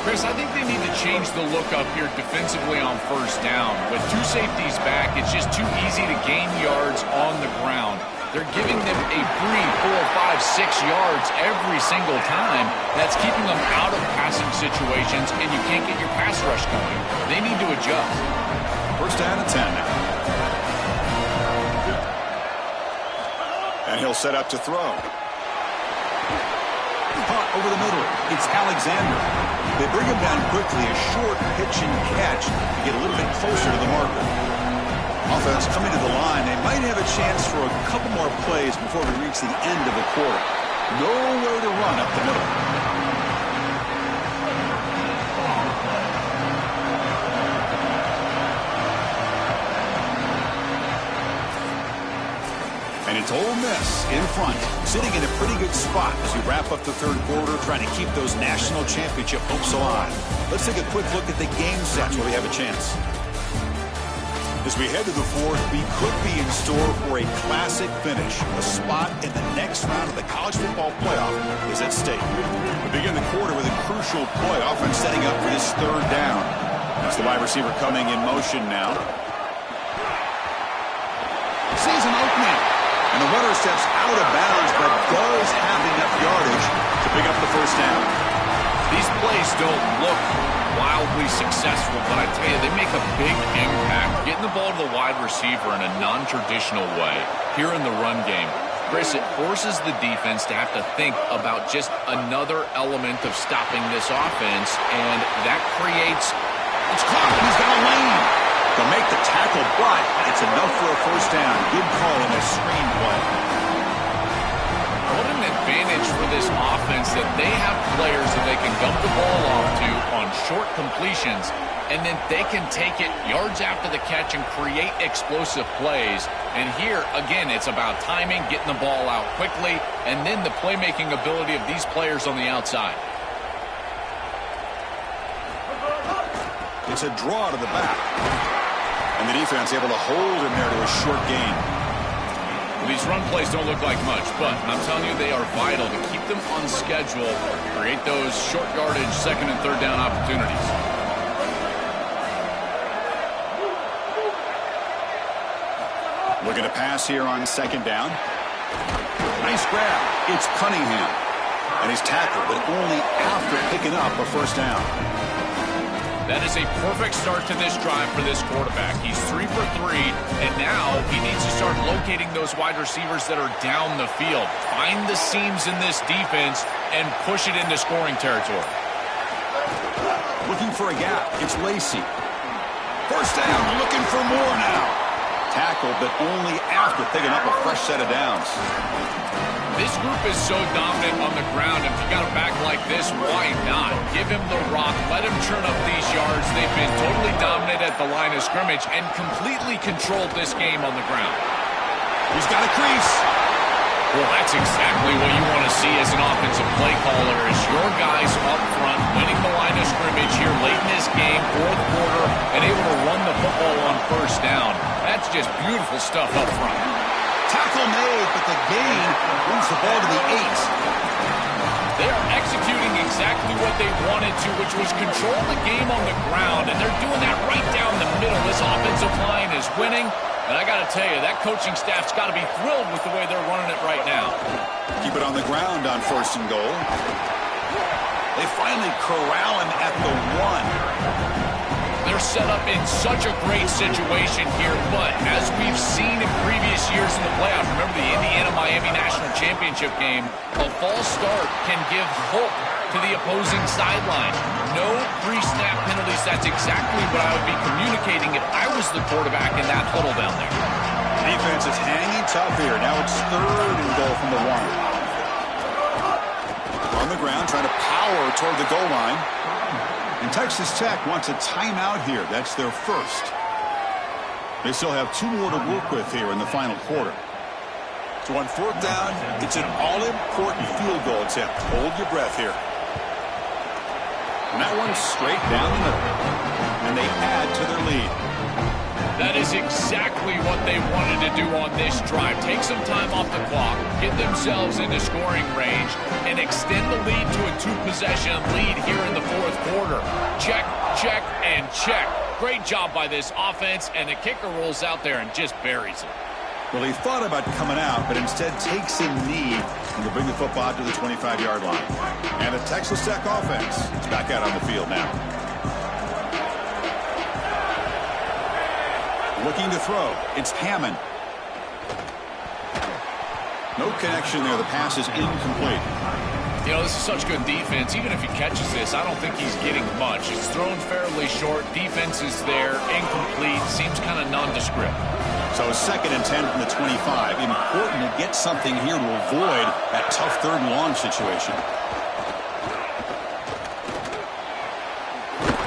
Chris, I think they need to change the look up here defensively on first down. With two safeties back, it's just too easy to gain yards on the ground. They're giving them a 3, 4, 5, 6 yards every single time. That's keeping them out of passing situations, and you can't get your pass rush going. They need to adjust. First down and 10 now. And he'll set up to throw. Caught over the middle. It's Alexander. They bring him down quickly. A short pitch and catch to get a little bit closer to the marker. Offense coming to the line. They might have a chance for a couple more plays before we reach the end of the quarter. Nowhere to run up the middle. And it's Ole Miss in front, sitting in a pretty good spot as we wrap up the third quarter, trying to keep those national championship hopes alive. Let's take a quick look at the game sets where we have a chance. As we head to the fourth, we could be in store for a classic finish. A spot in the next round of the college football playoff is at stake. We begin the quarter with a crucial play. Offense setting up for this third down. That's the wide receiver coming in motion now. Sees an opening. And the runner steps out of bounds, but does have enough yardage to pick up the first down. These plays don't look wildly successful, but I tell you, they make a big impact. Getting the ball to the wide receiver in a non-traditional way here in the run game. Chris, it forces the defense to have to think about just another element of stopping this offense, and that creates... It's caught, and he's got a lane. They'll make the tackle, but it's enough for a first down. Good call in a screen play. What an advantage for this offense that they have players that they can dump the ball off to on short completions, and then they can take it yards after the catch and create explosive plays. And here, again, it's about timing, getting the ball out quickly, and then the playmaking ability of these players on the outside. It's a draw to the back. And the defense able to hold him there to a short gain. Well, these run plays don't look like much, but I'm telling you, they are vital to keep them on schedule, create those short yardage second and third down opportunities. Looking to pass here on second down. Nice grab. It's Cunningham. And he's tackled, but only after picking up a first down. That is a perfect start to this drive for this quarterback. He's 3 for 3, and now he needs to start locating those wide receivers that are down the field. Find the seams in this defense and push it into scoring territory. Looking for a gap. It's Lacey. First down, looking for more now. Tackled, but only after picking up a fresh set of downs. This group is so dominant on the ground. If you got a back like this, why not? Give him the rock. Let him churn up these yards. They've been totally dominant at the line of scrimmage and completely controlled this game on the ground. He's got a crease. Well, that's exactly what you want to see as an offensive play caller, is your guys up front winning the line of scrimmage here late in this game, fourth quarter, and able to run the football on first down. That's just beautiful stuff up front. Tackle made, but the gain brings the ball to the 8. They are executing exactly what they wanted to, which was control the game on the ground, and they're doing that right down the middle. This offensive line is winning, and I got to tell you, that coaching staff's got to be thrilled with the way they're running it right now. Keep it on the ground on first and goal. They finally corral him at the 1. They're set up in such a great situation here, but as we've seen in previous years in the playoffs, remember the Indiana-Miami National Championship game, a false start can give hope to the opposing sideline. No pre-snap penalties. That's exactly what I would be communicating if I was the quarterback in that huddle down there. Defense is hanging tough here. Now it's third and goal from the 1. On the ground, trying to power toward the goal line. And Texas Tech wants a timeout here. That's their first. They still have 2 more to work with here in the final quarter. So on fourth down, it's an all-important field goal attempt. Hold your breath here. And that one's straight down the middle. And they add to their lead. That is exactly what they wanted to do on this drive. Take some time off the clock, get themselves into scoring range, and extend the lead to a 2-possession lead here in the fourth quarter. Check, check, and check. Great job by this offense, and the kicker rolls out there and just buries it. Well, he thought about coming out, but instead takes a knee and will bring the football to the 25-yard line. And the Texas Tech offense is back out on the field now. Looking to throw. It's Hammond. No connection there. The pass is incomplete. You know, this is such good defense. Even if he catches this, I don't think he's getting much. It's thrown fairly short. Defense is there. Incomplete. Seems kind of nondescript. So 2nd and 10 from the 25. Important to get something here to avoid that tough 3rd and long situation.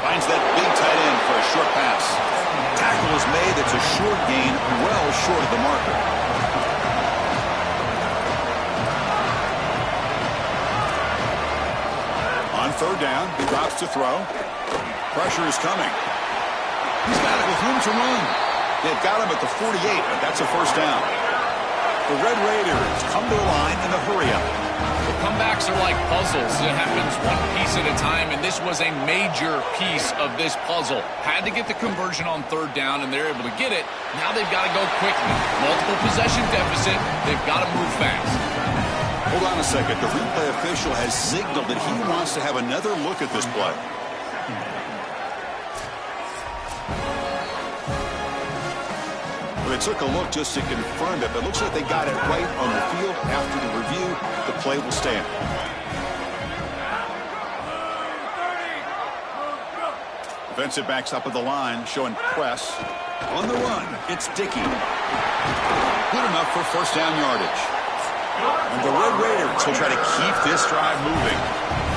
Finds that big tight end for a short pass. Tackle is made. It's a short gain, well short of the marker. On 3rd down, he drops to throw. Pressure is coming. He's got it with room to run. They've got him at the 48, but that's a 1st down. The Red Raiders come to the line in a hurry-up. The comebacks are like puzzles. It happens one piece at a time, and this was a major piece of this puzzle. Had to get the conversion on 3rd down, and they're able to get it. Now they've got to go quickly. Multiple possession deficit. They've got to move fast. Hold on a second. The replay official has signaled that he wants to have another look at this play. They took a look just to confirm it, but it looks like they got it right on the field. After the review, the play will stand. Defensive backs up at the line, showing press. On the run, it's Dickey. Good enough for 1st down yardage. And the Red Raiders will try to keep this drive moving.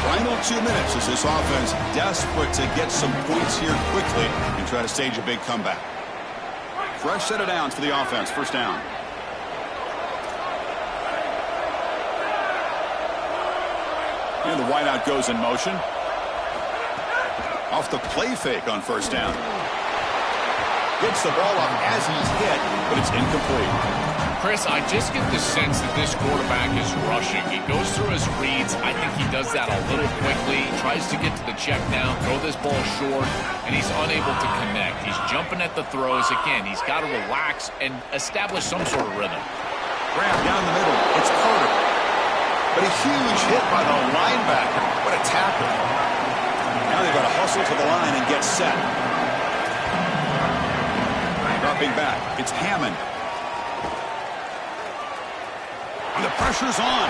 Final 2 minutes as this offense desperate to get some points here quickly and try to stage a big comeback. Fresh set of downs for the offense. 1st down. And the wideout goes in motion. Off the play fake on 1st down. Gets the ball up as he's hit, but it's incomplete. Chris, I just get the sense that this quarterback is rushing. He goes through his reads. I think he does that a little quickly. He tries to get to the check down, throw this ball short, and he's unable to connect. He's jumping at the throws. Again, he's got to relax and establish some sort of rhythm. Grab down the middle. It's Carter. But a huge hit by the linebacker. What a tackle. Now they've got to hustle to the line and get set. Dropping back. It's Hammond. And the pressure's on.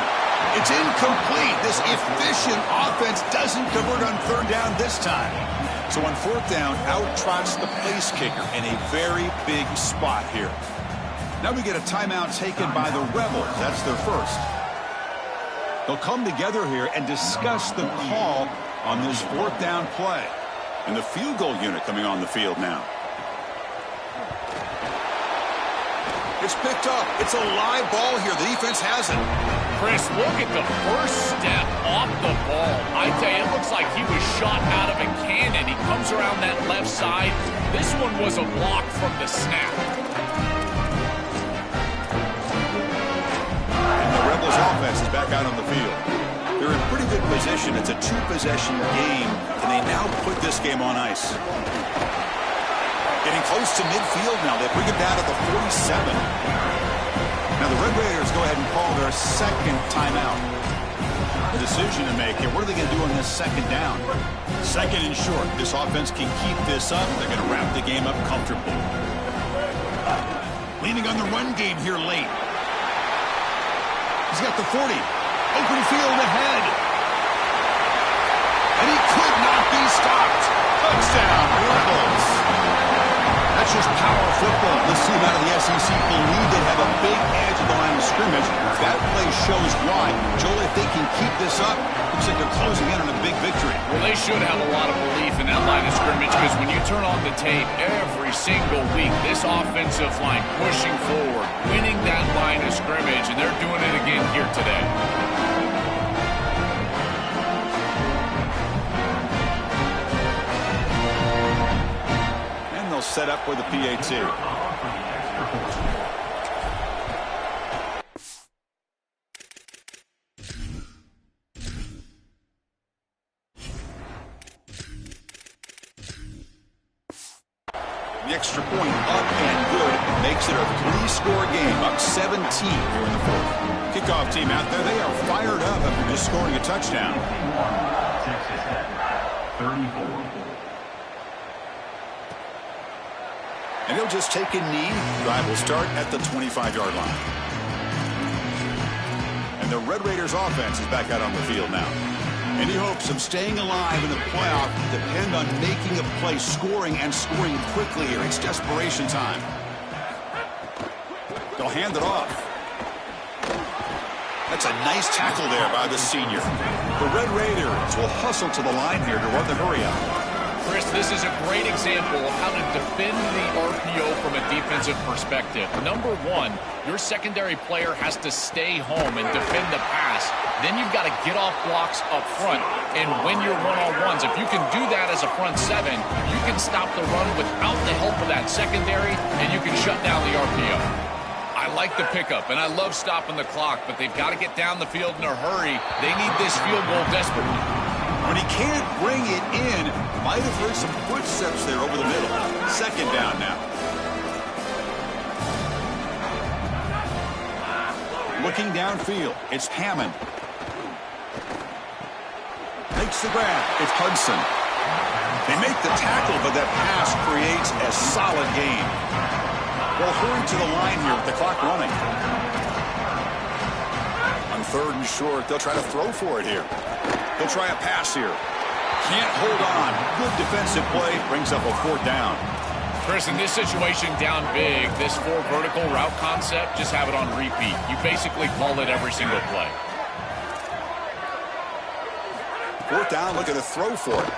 It's incomplete. This efficient offense doesn't convert on 3rd down this time. So on 4th down, out trots the place kicker in a very big spot here. Now we get a timeout taken by the Rebels. That's their 1st. They'll come together here and discuss the call on this 4th down play. And the field goal unit coming on the field now. It's picked up. It's a live ball here. The defense has it. Chris, look at the first step off the ball. I tell you, it looks like he was shot out of a cannon. He comes around that left side. This one was a block from the snap. And the Rebels offense is back out on the field. They're in pretty good position. It's a 2-possession game, and they now put this game on ice. Getting close to midfield now. They bring it down to the 47. Now the Red Raiders go ahead and call their 2nd timeout. The decision to make here. What are they going to do on this 2nd down? 2nd and short. This offense can keep this up. They're going to wrap the game up comfortably. Leaning on the run game here late. He's got the 40. Open field ahead. And he could not be stopped. Touchdown, Rebels. That's just power football. This team out of the SEC believe they have a big edge at the line of scrimmage. That play shows why. Joel, if they can keep this up, looks like they're closing in on a big victory. Well, they should have a lot of belief in that line of scrimmage because when you turn on the tape every single week, this offensive line pushing forward, winning that line of scrimmage, and they're doing it again here today. Set up with a PAT. The extra point up and good makes it a 3-score game, up 17 here in the 4th. Kickoff team out there, they are fired up after just scoring a touchdown. Texas Tech, 34. And he'll just take a knee. Drive will start at the 25-yard line. And the Red Raiders offense is back out on the field now. Any hopes of staying alive in the playoff depend on making a play, scoring and scoring quickly here. It's desperation time. They'll hand it off. That's a nice tackle there by the senior. The Red Raiders will hustle to the line here to run the hurry-up. Chris, this is a great example of how to defend the RPO from a defensive perspective. Number one, your secondary player has to stay home and defend the pass. Then you've got to get off blocks up front and win your one-on-ones. If you can do that as a front seven, you can stop the run without the help of that secondary, and you can shut down the RPO. I like the pickup, and I love stopping the clock, but they've got to get down the field in a hurry. They need this field goal desperately. When he can't bring it in, might have heard some footsteps there over the middle. Second down now. Looking downfield, it's Hammond. Makes the grab, it's Hudson. They make the tackle, but that pass creates a solid gain. They'll hurry to the line here with the clock running. On third and short, they'll try to throw for it here. He'll try a pass here. Can't hold on. Good defensive play. Brings up a fourth down. Chris, in this situation down big, this four vertical route concept, just have it on repeat. You basically call it every single play. Fourth down, looking to throw for it.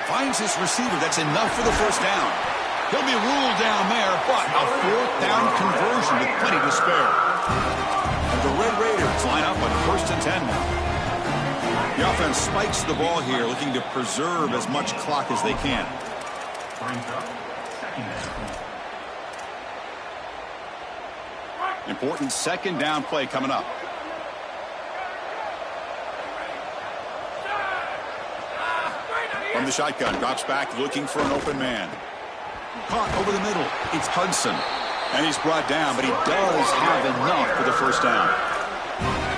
Finds his receiver. That's enough for the first down. He'll be ruled down there, but a fourth down conversion with plenty to spare. And the Red Raiders line up on 1st and 10 now. The offense spikes the ball here, looking to preserve as much clock as they can. Important second down play coming up. From the shotgun, drops back, looking for an open man. Caught over the middle. It's Hudson. And he's brought down, but he does have enough for the first down.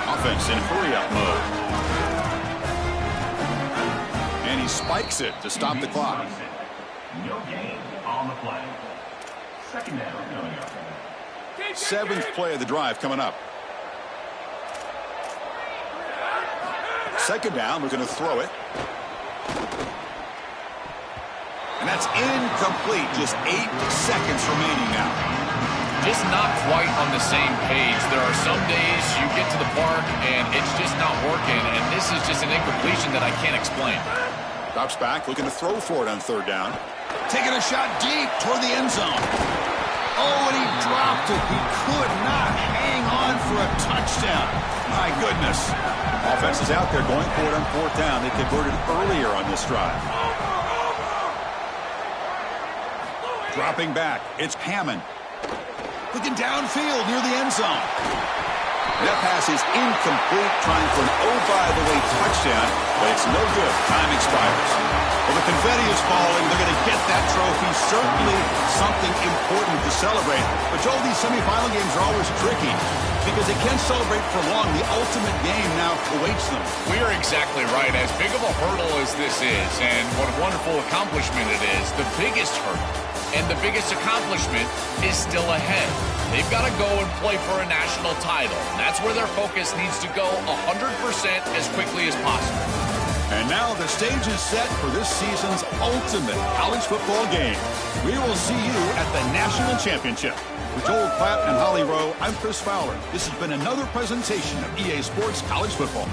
Offense in hurry-up mode. And he spikes it to stop the clock. No gain on the play. Second down coming up. 7th play of the drive coming up. Second down, we're going to throw it. And that's incomplete. Just 8 seconds remaining now. Just not quite on the same page. There are some days you get to the park and it's just not working, and this is just an incompletion that I can't explain. Drops back, looking to throw for it on third down. Taking a shot deep toward the end zone. Oh, and he dropped it. He could not hang on for a touchdown. My goodness. Offense is out there going for it on fourth down. They converted earlier on this drive. Dropping back, it's Hammond. Looking downfield near the end zone. That pass is incomplete, trying for an oh-by-the-way touchdown, but it's no good. Time expires. Well, the confetti is falling. They're going to get that trophy. Certainly something important to celebrate. But, Joel, these semifinal games are always tricky because they can't celebrate for long. The ultimate game now awaits them. We are exactly right. As big of a hurdle as this is, and what a wonderful accomplishment it is, the biggest hurdle and the biggest accomplishment is still ahead. They've got to go and play for a national title. And that's where their focus needs to go 100% as quickly as possible. And now the stage is set for this season's ultimate college football game. We will see you at the National Championship. For Joel Klatt and Holly Rowe, I'm Chris Fowler. This has been another presentation of EA Sports College Football.